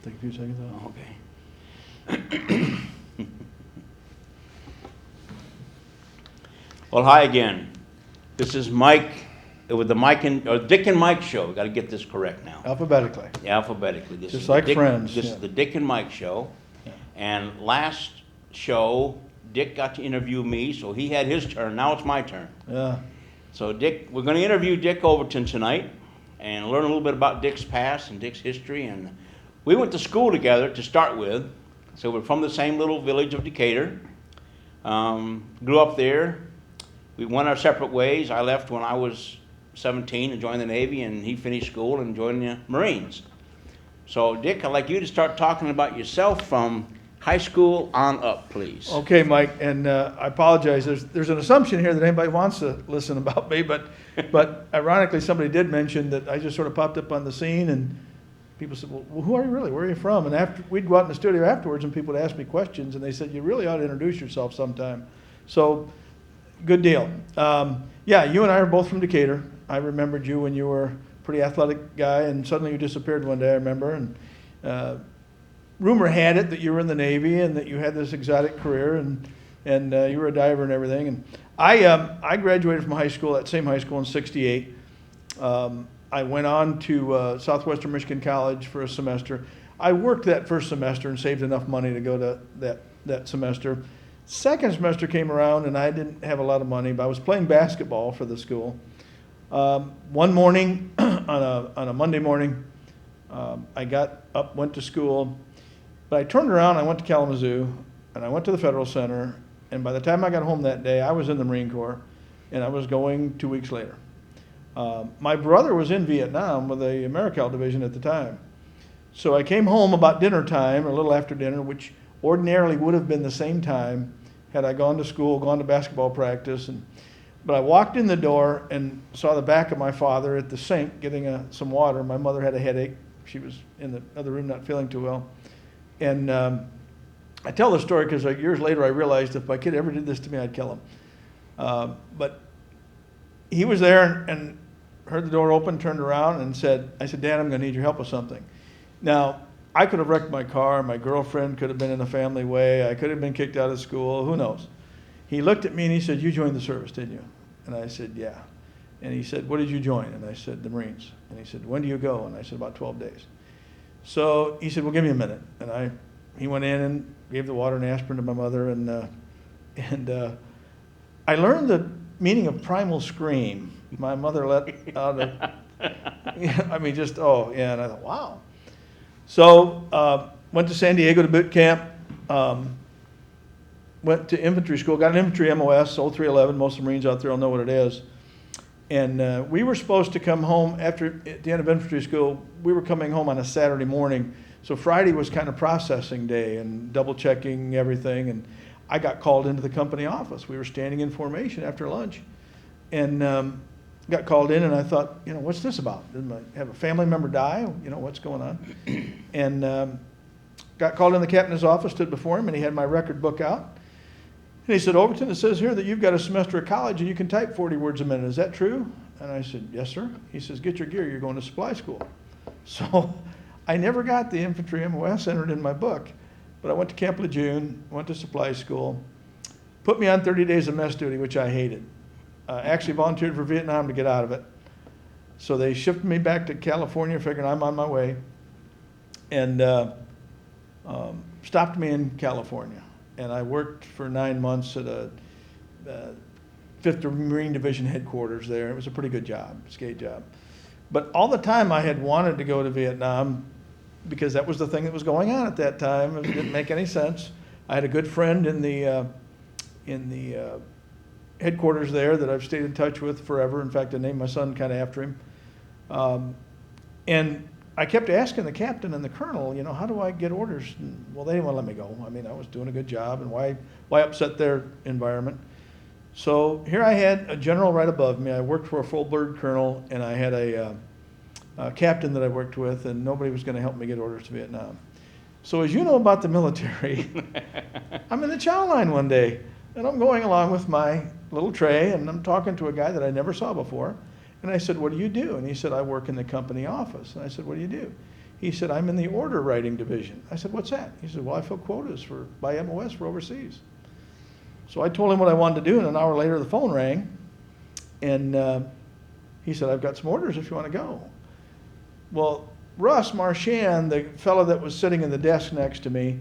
Take a few seconds off. Okay. Well, hi again. This is Mike with the Dick and Mike show. We got to get this correct now. Alphabetically. Alphabetically. This Just is like Dick, Friends, This yeah. is the Dick and Mike show. Yeah. And last show, Dick got to interview me, so he had his turn. Now it's my turn. Yeah. So Dick, we're going to interview Dick Overton tonight and learn a little bit about Dick's past and Dick's history. And we went to school together to start with. So we're from the same little village of Decatur. Grew up there. We went our separate ways. I left when I was 17 and joined the Navy, and he finished school and joined the Marines. So Dick, I'd like you to start talking about yourself from high school on up, please. Okay, Mike, and I apologize. There's an assumption here that anybody wants to listen about me, but ironically, somebody did mention that I just sort of popped up on the scene, and people said, well, who are you really? Where are you from? And after we'd go out in the studio afterwards, and people would ask me questions, and they said, you really ought to introduce yourself sometime. So, good deal. Yeah, you and I are both from Decatur. I remembered you when you were a pretty athletic guy, and suddenly you disappeared one day, I remember, and rumor had it that you were in the Navy and that you had this exotic career, and you were a diver and everything. And I graduated from high school, that same high school, in '68. I went on to Southwestern Michigan College for a semester. I worked that first semester and saved enough money to go to that semester. Second semester came around and I didn't have a lot of money, but I was playing basketball for the school. One morning, on a Monday morning, I got up, went to school, but I turned around, I went to Kalamazoo, and I went to the Federal Center, and by the time I got home that day, I was in the Marine Corps, and I was going 2 weeks later. My brother was in Vietnam with the AmeriCal division at the time. So I came home about dinner time, or a little after dinner, which ordinarily would have been the same time had I gone to school, gone to basketball practice. But I walked in the door and saw the back of my father at the sink getting some water. My mother had a headache. She was in the other room not feeling too well. And I tell the story because years later I realized if my kid ever did this to me, I'd kill him. But he was there and heard the door open, turned around and I said, Dad, I'm going to need your help with something. Now, I could have wrecked my car. My girlfriend could have been in a family way. I could have been kicked out of school. Who knows? He looked at me and he said, you joined the service, didn't you? And I said, yeah. And he said, what did you join? And I said, the Marines. And he said, when do you go? And I said, about 12 days. So he said, well, give me a minute. And he went in and gave the water and aspirin to my mother. And I learned the meaning of primal scream. My mother let out and I thought, wow. So went to San Diego to boot camp, went to infantry school, got an infantry MOS, 0311, most of the Marines out there will know what it is. And we were supposed to come home at the end of infantry school, we were coming home on a Saturday morning. So Friday was kind of processing day and double checking everything. And I got called into the company office. We were standing in formation after lunch and got called in and I thought, what's this about? Did I have a family member die? What's going on? And got called in the captain's office, stood before him, and he had my record book out. And he said, Overton, it says here that you've got a semester of college and you can type 40 words a minute. Is that true? And I said, yes, sir. He says, get your gear. You're going to supply school. So I never got the infantry MOS entered in my book, but I went to Camp Lejeune, went to supply school, put me on 30 days of mess duty, which I hated. Actually volunteered for Vietnam to get out of it. So they shipped me back to California, figuring I'm on my way, and stopped me in California. And I worked for 9 months at a 5th Marine Division headquarters there. It was a pretty good job, skate job. But all the time I had wanted to go to Vietnam because that was the thing that was going on at that time. It didn't make any sense. I had a good friend in the headquarters there that I've stayed in touch with forever. In fact, I named my son kind of after him. And I kept asking the captain and the colonel, how do I get orders? And, well, they didn't want to let me go. I mean, I was doing a good job, and why upset their environment? So here I had a general right above me. I worked for a full bird colonel, and I had a captain that I worked with, and nobody was going to help me get orders to Vietnam. So as you know about the military, I'm in the chow line one day, and I'm going along with my little tray, and I'm talking to a guy that I never saw before. And I said, what do you do? And he said, I work in the company office. And I said, what do you do? He said, I'm in the order writing division. I said, what's that? He said, well, I fill quotas by MOS for overseas. So I told him what I wanted to do, and an hour later the phone rang, and he said, I've got some orders if you want to go. Well, Russ Marchand, the fellow that was sitting in the desk next to me,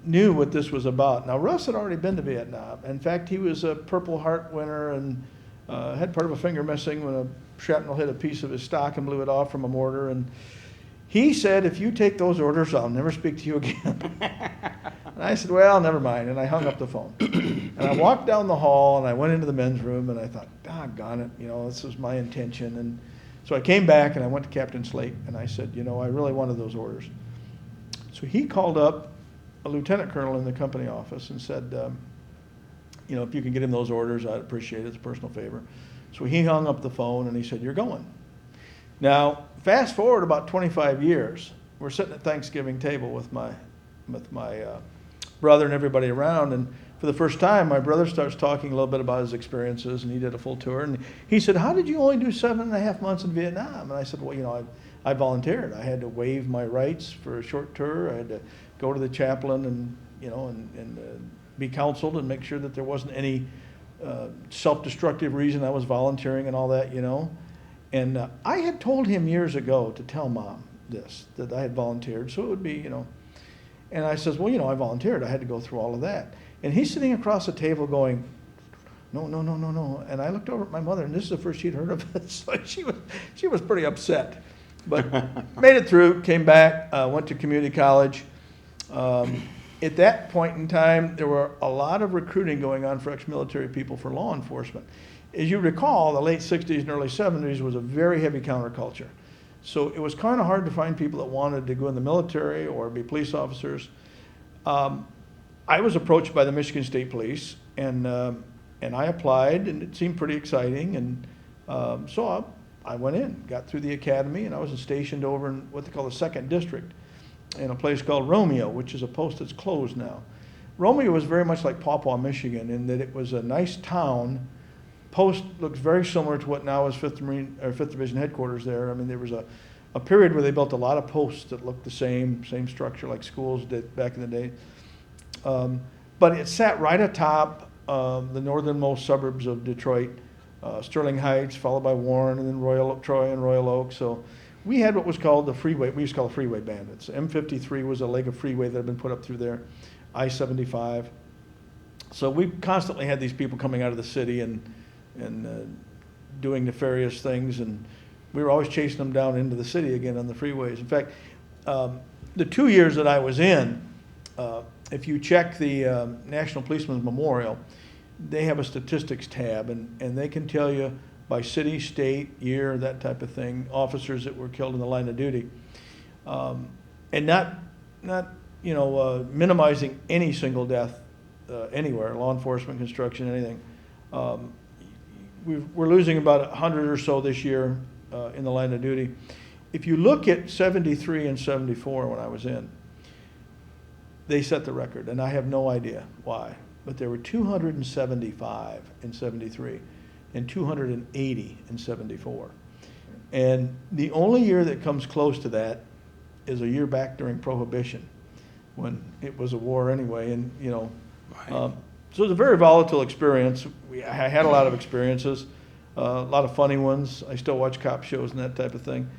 knew what this was about. Now, Russ had already been to Vietnam. In fact, he was a Purple Heart winner and had part of a finger missing when a shrapnel hit a piece of his stock and blew it off from a mortar. And he said, if you take those orders, I'll never speak to you again. And I said, well, never mind. And I hung up the phone. And I walked down the hall and I went into the men's room and I thought, doggone it, this was my intention. And so I came back and I went to Captain Slate and I said, I really wanted those orders. So he called up a lieutenant colonel in the company office and said, if you can get him those orders, I'd appreciate it. It's a personal favor. So he hung up the phone and he said, you're going. Now, fast forward about 25 years, we're sitting at Thanksgiving table with my brother and everybody around, and for the first time, my brother starts talking a little bit about his experiences, and he did a full tour, and he said, how did you only do 7.5 months in Vietnam? And I said, well, I volunteered. I had to waive my rights for a short tour. I had to go to the chaplain and be counseled and make sure that there wasn't any self-destructive reason I was volunteering and all that, And I had told him years ago to tell Mom that I had volunteered, so it would be, And I says, well, I volunteered. I had to go through all of that. And he's sitting across the table going, no. And I looked over at my mother, and this is the first she'd heard of it, so she was pretty upset. But made it through, came back, went to community college. At that point in time, there were a lot of recruiting going on for ex-military people for law enforcement. As you recall, the late 60s and early 70s was a very heavy counterculture. So it was kind of hard to find people that wanted to go in the military or be police officers. I was approached by the Michigan State Police, and I applied, and it seemed pretty exciting. And so I went in, got through the academy, and I was stationed over in what they call the 2nd District in a place called Romeo, which is a post that's closed now. Romeo was very much like Pawpaw, Michigan, in that it was a nice town. Post looks very similar to what now is 5th Division headquarters there. I mean, there was a period where they built a lot of posts that looked the same structure like schools did back in the day. But it sat right atop the northernmost suburbs of Detroit, Sterling Heights, followed by Warren, and then Troy and Royal Oak. So we had what was called the freeway. We used to call it freeway bandits. M53 was a leg of freeway that had been put up through there, I-75. So we constantly had these people coming out of the city and doing nefarious things, and we were always chasing them down into the city again on the freeways. In fact, the 2 years that I was in, if you check the National Policeman's Memorial, they have a statistics tab, and they can tell you by city, state, year, that type of thing, officers that were killed in the line of duty. And not minimizing any single death anywhere, law enforcement, construction, anything. We're losing about 100 or so this year in the line of duty. If you look at 73 and 74 when I was in, they set the record, and I have no idea why, but there were 275 in 73 and 280 in 74. And the only year that comes close to that is a year back during Prohibition, when it was a war anyway, and Right. So it was a very volatile experience. I had a lot of experiences, a lot of funny ones. I still watch cop shows and that type of thing.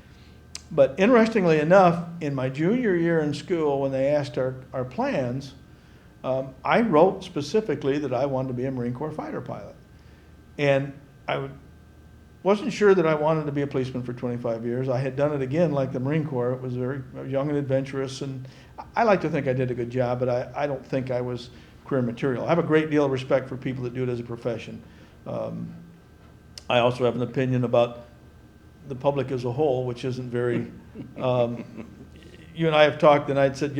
But interestingly enough, in my junior year in school, when they asked our plans, I wrote specifically that I wanted to be a Marine Corps fighter pilot. And I wasn't sure that I wanted to be a policeman for 25 years. I had done it again like the Marine Corps. It was very young and adventurous, and I like to think I did a good job, but I don't think I was career material. I have a great deal of respect for people that do it as a profession. I also have an opinion about the public as a whole, which isn't very, you and I have talked, and I'd said,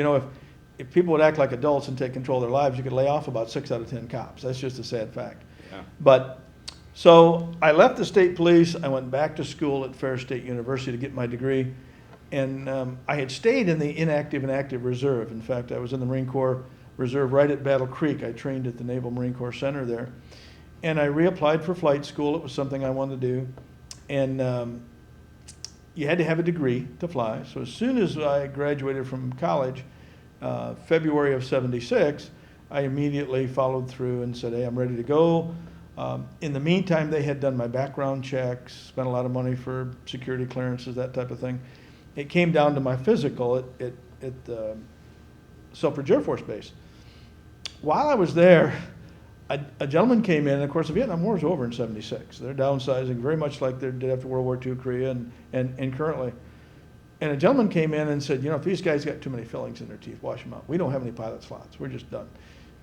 if people would act like adults and take control of their lives, you could lay off about 6 out of 10 cops. That's just a sad fact. Yeah. But, so I left the state police, I went back to school at Ferris State University to get my degree, and I had stayed in the inactive and active reserve. In fact, I was in the Marine Corps Reserve right at Battle Creek. I trained at the Naval Marine Corps Center there. And I reapplied for flight school. It was something I wanted to do. And you had to have a degree to fly. So as soon as I graduated from college, February of '76, I immediately followed through and said, hey, I'm ready to go. In the meantime, they had done my background checks, spent a lot of money for security clearances, that type of thing. It came down to my physical at Selfridge Air Force Base. While I was there, a gentleman came in, and of course the Vietnam War was over in '76. They're downsizing very much like they did after World War II, Korea, and currently. And a gentleman came in and said, if these guys got too many fillings in their teeth, wash them out. We don't have any pilot slots. We're just done.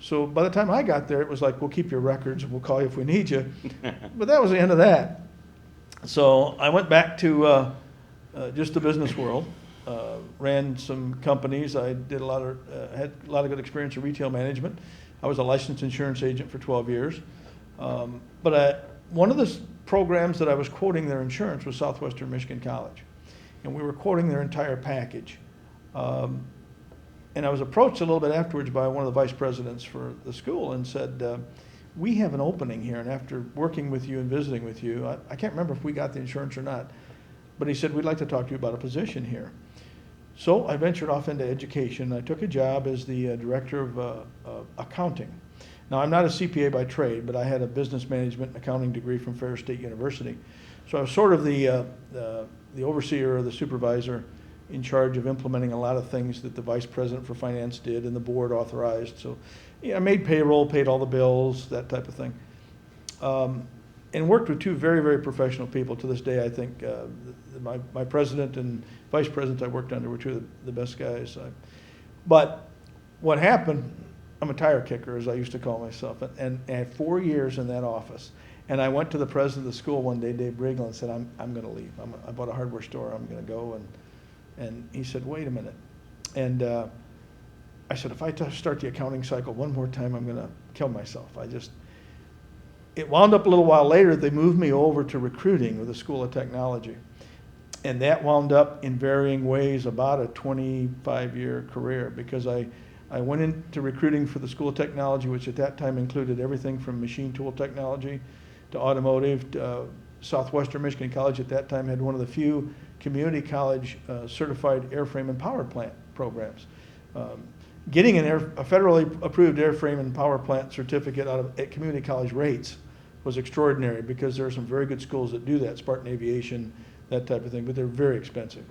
So by the time I got there, it was like, we'll keep your records, we'll call you if we need you. But that was the end of that. So I went back to just the business world, ran some companies. I did had a lot of good experience in retail management. I was a licensed insurance agent for 12 years. But one of the programs that I was quoting their insurance was Southwestern Michigan College. And we were quoting their entire package. And I was approached a little bit afterwards by one of the vice presidents for the school and said, we have an opening here, and after working with you and visiting with you, I can't remember if we got the insurance or not, but he said, we'd like to talk to you about a position here. So I ventured off into education. I took a job as the director of accounting. Now, I'm not a CPA by trade, but I had a business management and accounting degree from Ferris State University. So I was sort of the overseer or the supervisor in charge of implementing a lot of things that the vice president for finance did and the board authorized. So I made payroll, paid all the bills, that type of thing. And worked with two very, very professional people. To this day, I think my president and vice president I worked under were two of the best guys. But what happened, I'm a tire kicker, as I used to call myself, and I had 4 years in that office. And I went to the president of the school one day, Dave Briegel, and said, I'm going to leave. I bought a hardware store. I'm going to go. And he said, wait a minute. And I said, if I start the accounting cycle one more time, I'm going to kill myself. It wound up a little while later, they moved me over to recruiting with the School of Technology. And that wound up in varying ways about a 25-year career, because I went into recruiting for the School of Technology, which at that time included everything from machine tool technology to automotive. Southwestern Michigan College at that time had one of the few community college certified airframe and power plant programs. Getting a federally approved airframe and power plant certificate at community college rates was extraordinary, because there are some very good schools that do that, Spartan Aviation, that type of thing, but they're very expensive.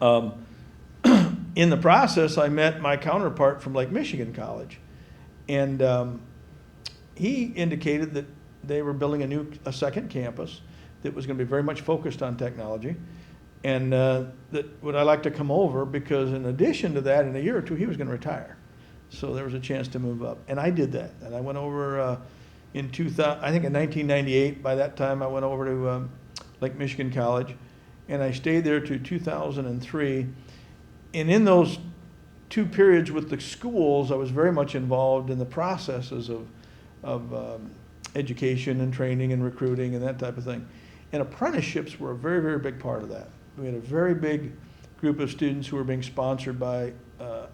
In the process, I met my counterpart from Lake Michigan College, and he indicated that they were building a second campus that was going to be very much focused on technology, and that would I like to come over, because in addition to that, in a year or two, he was going to retire. So there was a chance to move up, and I did that. And I went over in 2000, I think in 1998. By that time, I went over to Lake Michigan College, and I stayed there to 2003. And in those 2 periods with the schools, I was very much involved in the processes of education and training and recruiting and that type of thing. And apprenticeships were a very, very big part of that. We had a very big group of students who were being sponsored by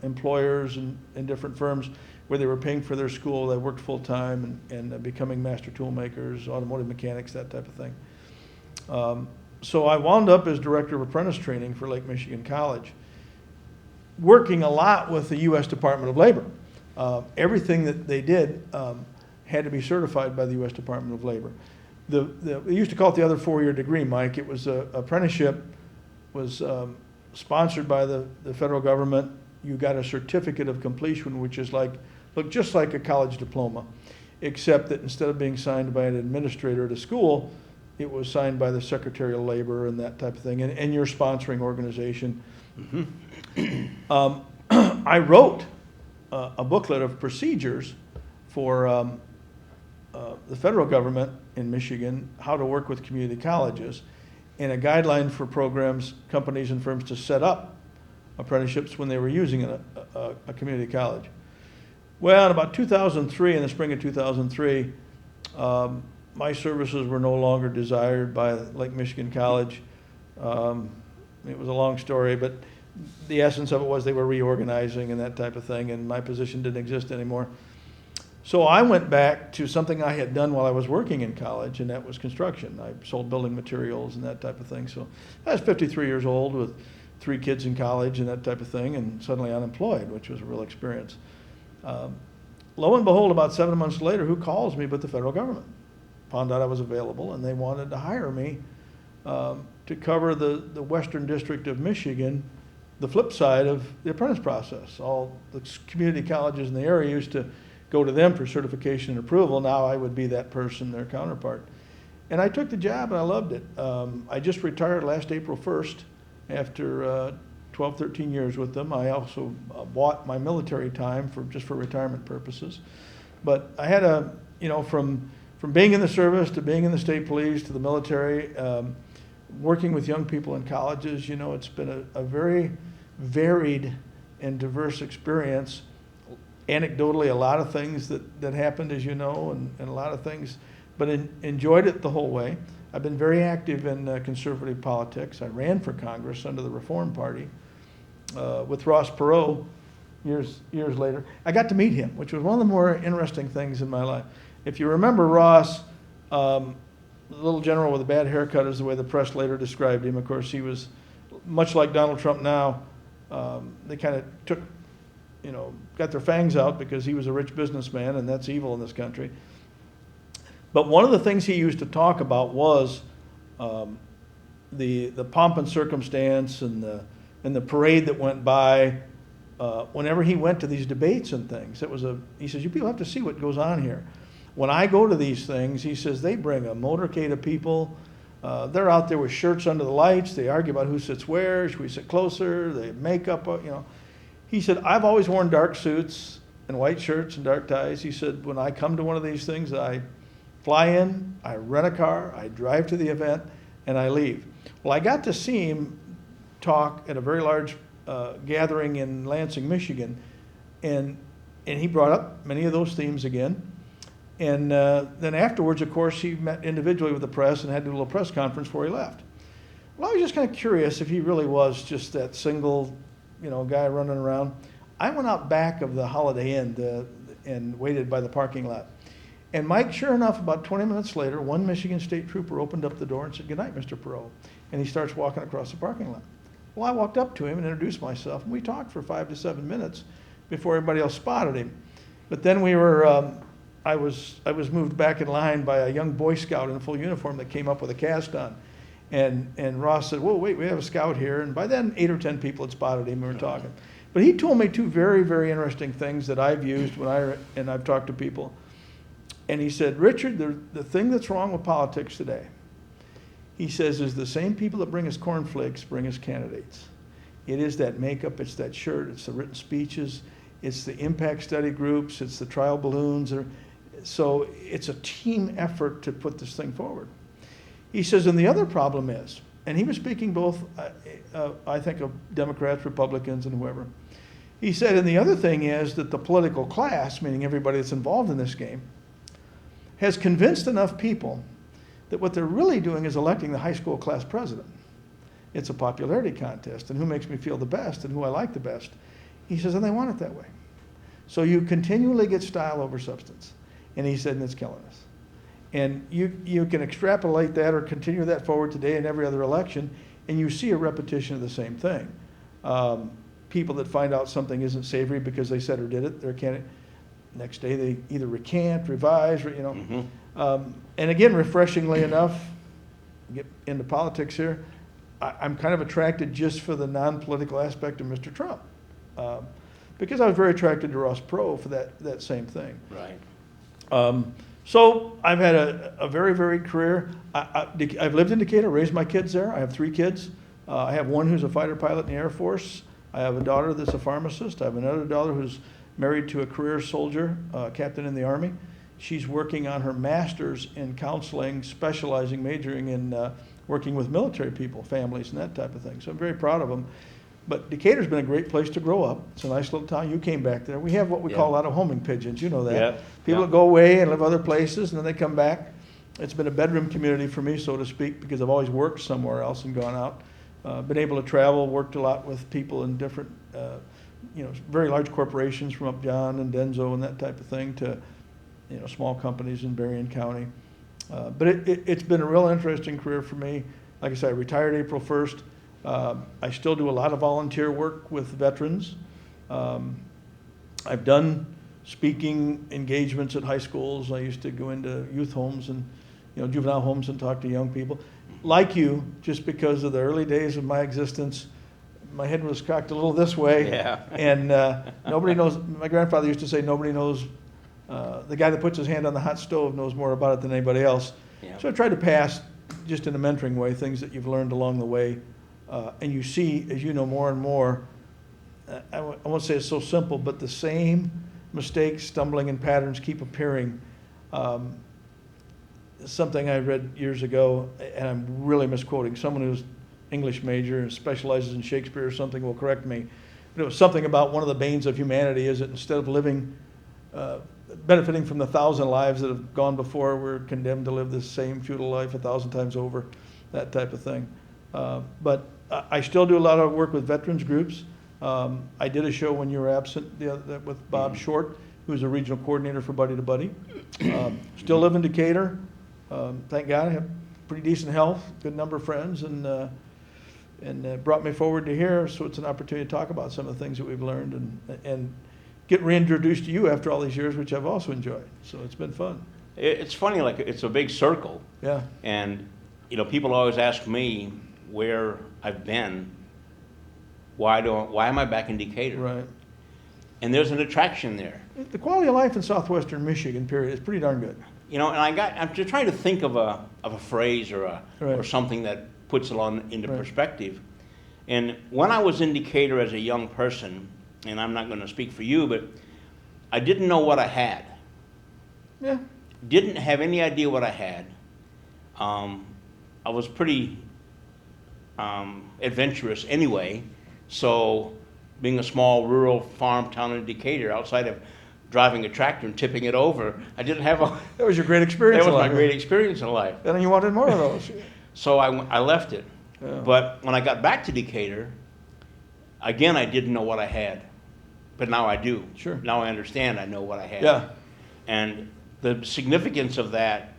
employers and different firms where they were paying for their school. They worked full time and becoming master tool makers, automotive mechanics, that type of thing. So I wound up as director of apprentice training for Lake Michigan College, working a lot with the U.S. Department of Labor. Everything that they did had to be certified by the U.S. Department of Labor. We used to call it the other 4-year degree, Mike. It was apprenticeship was sponsored by the federal government. You got a certificate of completion, which is looked just like a college diploma, except that instead of being signed by an administrator at a school, it was signed by the Secretary of Labor and that type of thing, and your sponsoring organization. Mm-hmm. I wrote a booklet of procedures for the federal government in Michigan, how to work with community colleges, and a guideline for programs, companies, and firms to set up apprenticeships when they were using a community college. Well, in about 2003, in the spring of 2003, my services were no longer desired by Lake Michigan College. It was a long story, but the essence of it was they were reorganizing and that type of thing, and my position didn't exist anymore. So I went back to something I had done while I was working in college, and that was construction. I sold building materials and that type of thing. So I was 53 years old with 3 kids in college and that type of thing, and suddenly unemployed, which was a real experience. Lo and behold, about 7 months later, who calls me but the federal government? Found out I was available, and they wanted to hire me to cover the Western District of Michigan, the flip side of the apprentice process. All the community colleges in the area used to go to them for certification and approval. Now I would be that person, their counterpart. And I took the job and I loved it. I just retired last April 1st after 12, 13 years with them. I also bought my military time just for retirement purposes. But I had from being in the service to being in the state police to the military, working with young people in colleges, it's been a very varied and diverse experience. Anecdotally, a lot of things that happened, as you know, and a lot of things, but enjoyed it the whole way. I've been very active in conservative politics. I ran for Congress under the Reform Party with Ross Perot years later. I got to meet him, which was one of the more interesting things in my life. If you remember Ross, the little general with a bad haircut is the way the press later described him. Of course, he was much like Donald Trump now. They kind of took, got their fangs out because he was a rich businessman, and that's evil in this country. But one of the things he used to talk about was the pomp and circumstance and the parade that went by whenever he went to these debates and things. He says, you people have to see what goes on here. When I go to these things, he says, they bring a motorcade of people. They're out there with shirts under the lights. They argue about who sits where. Should we sit closer? They have makeup, He said, I've always worn dark suits and white shirts and dark ties. He said, when I come to one of these things, I fly in, I rent a car, I drive to the event, and I leave. Well, I got to see him talk at a very large gathering in Lansing, Michigan, and he brought up many of those themes again. And then afterwards, of course, he met individually with the press and had to do a little press conference before he left. Well, I was just kind of curious if he really was just that single, guy running around. I went out back of the Holiday Inn and waited by the parking lot. And Mike, sure enough, about 20 minutes later, one Michigan State trooper opened up the door and said, "Good night, Mr. Perot." And he starts walking across the parking lot. Well, I walked up to him and introduced myself, and we talked for 5 to 7 minutes before everybody else spotted him. But then I was moved back in line by a young Boy Scout in full uniform that came up with a cast on. And Ross said, "Whoa, wait, we have a scout here." And by then, 8 or 10 people had spotted him and were talking. But he told me 2 very, very interesting things that I've used and I've talked to people. And he said, "Richard, the thing that's wrong with politics today," he says, "is the same people that bring us cornflakes bring us candidates. It is that makeup, it's that shirt, it's the written speeches, it's the impact study groups, it's the trial balloons. So it's a team effort to put this thing forward." He says, and the other problem is, and he was speaking both, I think, of Democrats, Republicans, and whoever. He said, and the other thing is that the political class, meaning everybody that's involved in this game, has convinced enough people that what they're really doing is electing the high school class president. It's a popularity contest, and who makes me feel the best and who I like the best. He says, and they want it that way. So you continually get style over substance. And he said, and it's killing us. And you can extrapolate that or continue that forward today in every other election, and you see a repetition of the same thing. People that find out something isn't savory because they said or did it, they're a candidate. Next day they either recant, revise, Mm-hmm. And again, refreshingly enough, get into politics here, I'm kind of attracted just for the non-political aspect of Mr. Trump. Because I was very attracted to Ross Perot for that same thing. Right. So I've had a very varied career. I've lived in Decatur, raised my kids there. I have 3 kids. I have one who's a fighter pilot in the Air Force. I have a daughter that's a pharmacist. I have another daughter who's married to a career soldier, captain in the Army. She's working on her master's in counseling, majoring in working with military people, families, and that type of thing. So I'm very proud of them. But Decatur's been a great place to grow up. It's a nice little town. You came back there. We have what we call a lot of homing pigeons. You know that. Yeah. People that go away and live other places, and then they come back. It's been a bedroom community for me, so to speak, because I've always worked somewhere else and gone out. Been able to travel, worked a lot with people in different, very large corporations from Upjohn and Denso and that type of thing to small companies in Berrien County. But it's been a real interesting career for me. Like I said, I retired April 1st. I still do a lot of volunteer work with veterans. I've done speaking engagements at high schools. I used to go into youth homes and juvenile homes and talk to young people. Like you, just because of the early days of my existence, my head was cocked a little this way. Yeah. And nobody knows, my grandfather used to say, nobody knows, the guy that puts his hand on the hot stove knows more about it than anybody else. Yeah. So I tried to pass, just in a mentoring way, things that you've learned along the way. And you see, as you know more and more, I won't say it's so simple, but the same mistakes, stumbling, and patterns keep appearing. Something I read years ago, and I'm really misquoting, someone who's English major and specializes in Shakespeare or something will correct me, but it was something about one of the banes of humanity is that instead of living, benefiting from the 1,000 lives that have gone before, we're condemned to live the same futile life 1,000 times over, that type of thing. But I still do a lot of work with veterans groups. I did a show when you were absent with Bob Short, who's a regional coordinator for Buddy to Buddy. Still live in Decatur. Thank God I have pretty decent health, good number of friends, and brought me forward to here. So it's an opportunity to talk about some of the things that we've learned and get reintroduced to you after all these years, which I've also enjoyed. So it's been fun. It's funny, like it's a big circle. Yeah. And, people always ask me where I've been. Why am I back in Decatur? Right. And there's an attraction there. The quality of life in southwestern Michigan, period, is pretty darn good. And I'm just trying to think of a phrase or Right. something that puts it into Right. perspective. And when I was in Decatur as a young person, and I'm not going to speak for you, but I didn't know what I had. Yeah. Didn't have any idea what I had. I was pretty adventurous anyway, so being a small rural farm town in Decatur, outside of driving a tractor and tipping it over, I didn't have a... That was your great experience. That was in my life. great experience in life. And then you wanted more of those. So I left it. Yeah. But when I got back to Decatur, again, I didn't know what I had. But now I do. Sure. Now I understand I know what I had. Yeah. And the significance of that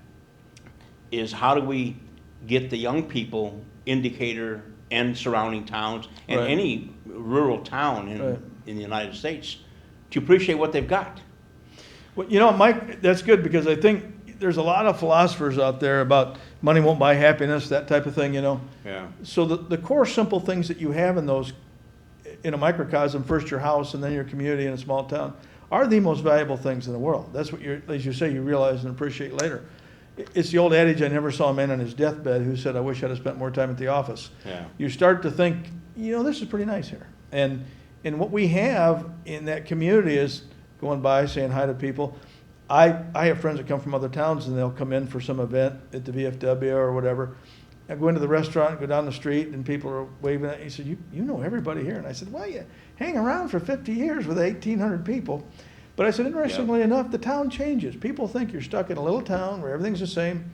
is, how do we get the young people in Decatur and surrounding towns and Right. any rural town Right. in the United States to appreciate what they've got? Well, Mike, that's good, because I think there's a lot of philosophers out there about money won't buy happiness, that type of thing, Yeah. So the core simple things that you have in those, in a microcosm, first your house and then your community in a small town, are the most valuable things in the world. That's what as you say, you realize and appreciate later. It's the old adage, I never saw a man on his deathbed who said, I wish I'd have spent more time at the office. Yeah. You start to think, this is pretty nice here. And what we have in that community is going by, saying hi to people. I have friends that come from other towns, and they'll come in for some event at the VFW or whatever. I go into the restaurant, go down the street, and people are waving at me. He said, you know everybody here. And I said, well, you hang around for 50 years with 1,800 people. But I said, interestingly enough, the town changes. People think you're stuck in a little town where everything's the same.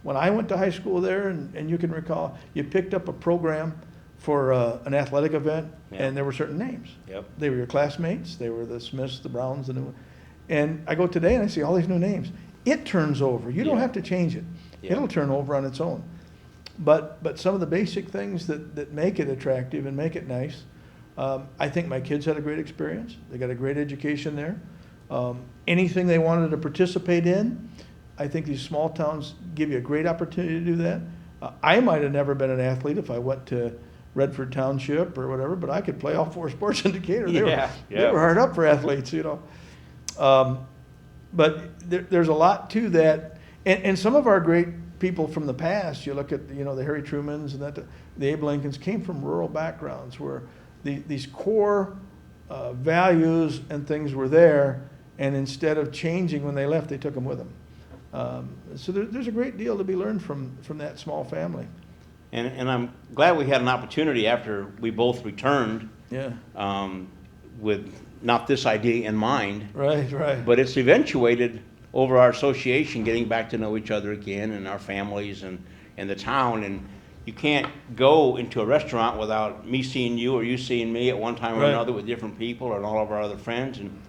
When I went to high school there, and you can recall, you picked up a program for an athletic event, and there were certain names. Yep. They were your classmates. They were the Smiths, the Browns, and I go today and I see all these new names. It turns over. You don't have to change it. Yeah. It'll turn over on its own. But some of the basic things that make it attractive and make it nice, I think my kids had a great experience. They got a great education there. Anything they wanted to participate in, I think these small towns give you a great opportunity to do that. I might have never been an athlete if I went to Redford Township or whatever, but I could play all four sports in Decatur. They were hard up for athletes, But there's a lot to that. And some of our great people from the past, you look at, the Harry Trumans and the Abe Lincolns, came from rural backgrounds where these core values and things were there, and instead of changing when they left, they took them with them. So there's a great deal to be learned from that small family. And I'm glad we had an opportunity after we both returned. Yeah. With not this idea in mind. Right. But it's eventuated over our association, getting back to know each other again, and our families and the town. And you can't go into a restaurant without me seeing you or you seeing me at one time or Right. another with different people and all of our other friends. And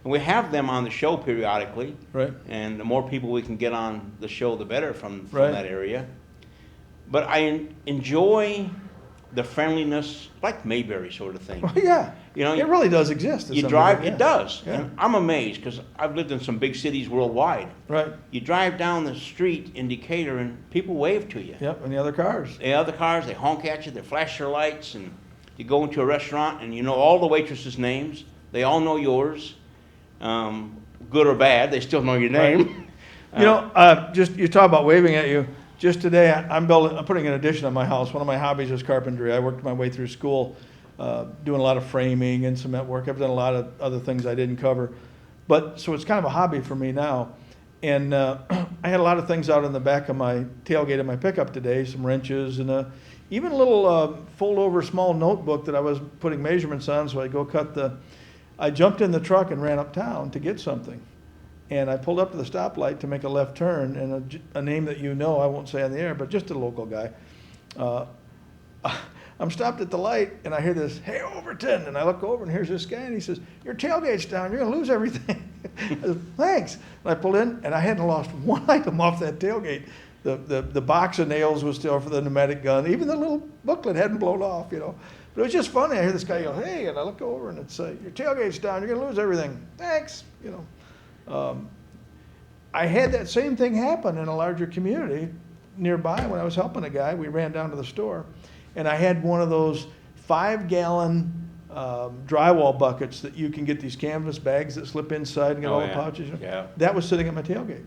And we have them on the show periodically. Right. And the more people we can get on the show, the better from Right. that area. But I enjoy the friendliness, like Mayberry sort of thing. Well, yeah. You know, it really does exist. to You some drive, degree, it does. Yeah. And I'm amazed because I've lived in some big cities worldwide. Right. You drive down the street in Decatur and people wave to you. Yep. And the other cars. The other cars, they honk at you, they flash their lights, and you go into a restaurant and you know all the waitresses' names. They all know yours, good or bad. They still know your name. You know, just you talk about waving at you. Just today, I'm putting an addition on my house. One of my hobbies is carpentry. I worked my way through school, doing a lot of framing and cement work. I've done a lot of other things I didn't cover, but so it's kind of a hobby for me now. And I had a lot of things out in the back of my tailgate of my pickup today, some wrenches and even a little fold-over small notebook that I was putting measurements on. So I jumped in the truck and ran uptown to get something. And I pulled up to the stoplight to make a left turn, and a name that you know, I won't say on the air, but just a local guy. I'm stopped at the light, and I hear this, "Hey, Overton," and I look over, and here's this guy, and he says, "Your tailgate's down, you're gonna lose everything." I said, "Thanks." And I pulled in, and I hadn't lost one item off that tailgate. The box of nails was still for the pneumatic gun. Even the little booklet hadn't blown off, you know. But it was just funny. I hear this guy go, "Hey," and I look over, and it's, "Your tailgate's down, you're gonna lose everything." "Thanks," you know. I had that same thing happen in a larger community nearby when I was helping a guy. We ran down to the store, and I had one of those 5-gallon drywall buckets that you can get these canvas bags that slip inside and get all the pouches. Yeah. That was sitting at my tailgate.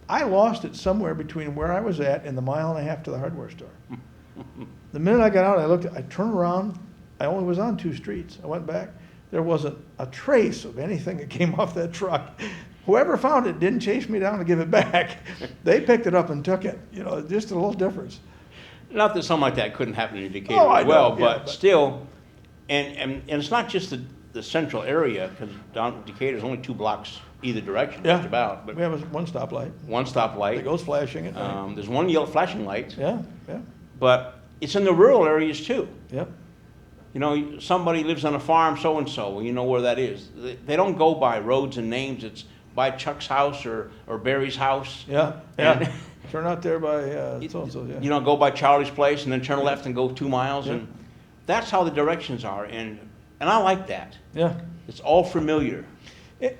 I lost it somewhere between where I was at and the 1.5 miles to the hardware store. The minute I got out, I turned around. I only was on 2 streets. I went back. There wasn't a trace of anything that came off that truck. Whoever found it didn't chase me down to give it back. They picked it up and took it. You know, just a little difference. Not that something like that couldn't happen in Decatur Oh, I as well, know, yeah, but still, and it's not just the central area, because down Decatur's only 2 blocks either direction, Yeah. just about. But We have one stoplight one that stoplight. goes flashing at night. There's one yellow flashing light, Yeah, yeah, but it's in the rural areas too. yep. You know, somebody lives on a farm, so-and-so, well, you know where that is. They don't go by roads and names. It's by Chuck's house or Barry's house. Yeah, And- yeah. Turn out there by so-and-so, yeah. You know, go by Charlie's place and then turn left and go 2 miles. Yeah. And that's how the directions are. And I like that. Yeah. It's all familiar.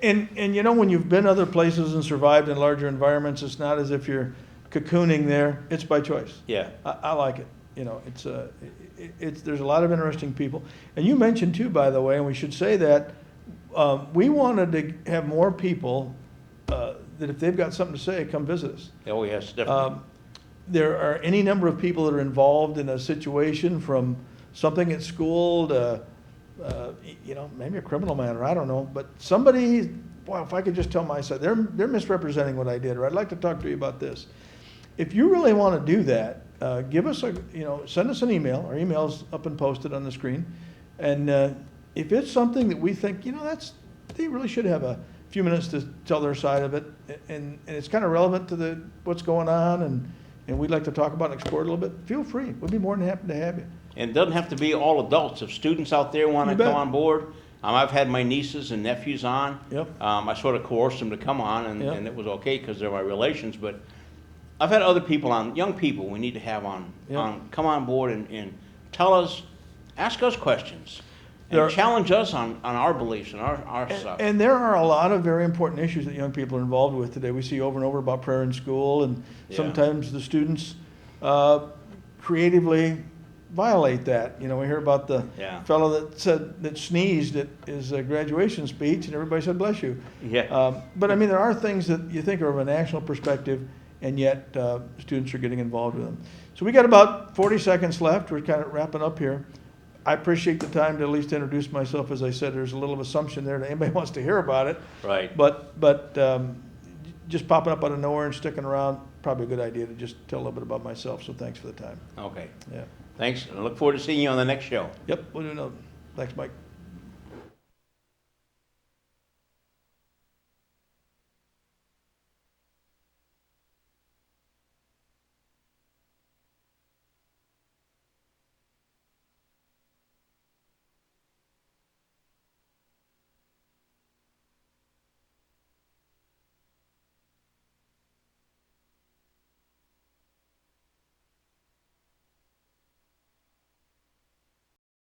And you know, when you've been other places and survived in larger environments, it's not as if you're cocooning there. It's by choice. Yeah. I like it. You know, there's a lot of interesting people. And you mentioned too, by the way, and we should say that, we wanted to have more people, that if they've got something to say, come visit us. Oh, yes, definitely. There are any number of people that are involved in a situation, from something at school to, you know, maybe a criminal matter, I don't know, but somebody, boy, if I could just tell my side, they're misrepresenting what I did, or I'd like to talk to you about this. If you really want to do that, give us send us an email. Our email's up and posted on the screen. And if it's something that we think, you know, they really should have a few minutes to tell their side of it, and it's kind of relevant to what's going on, and we'd like to talk about and explore it a little bit, feel free. We'd be more than happy to have you. And it doesn't have to be all adults. If students out there want You to bet. come on board, I've had my nieces and nephews on. Yep. I sort of coerced them to come on, Yep. and it was okay because they're my relations. But I've had other people on, young people we need to have on, Yep. come on board and tell us, ask us questions, There- and challenge us on our beliefs and our stuff. And there are a lot of very important issues that young people are involved with today. We see over and over about prayer in school, and Yeah. sometimes the students creatively violate that. You know, we hear about the Yeah. fellow that sneezed at his graduation speech, and everybody said, "Bless you." Yeah. But I mean, there are things that you think are of a national perspective, and yet students are getting involved with them. So we got about 40 seconds left. We're kind of wrapping up here. I appreciate the time to at least introduce myself. As I said, there's a little assumption there that anybody wants to hear about it. Right. But just popping up out of nowhere and sticking around, probably a good idea to just tell a little bit about myself. So thanks for the time. Okay. Yeah. Thanks. I look forward to seeing you on the next show. Yep, we'll do another. Thanks, Mike.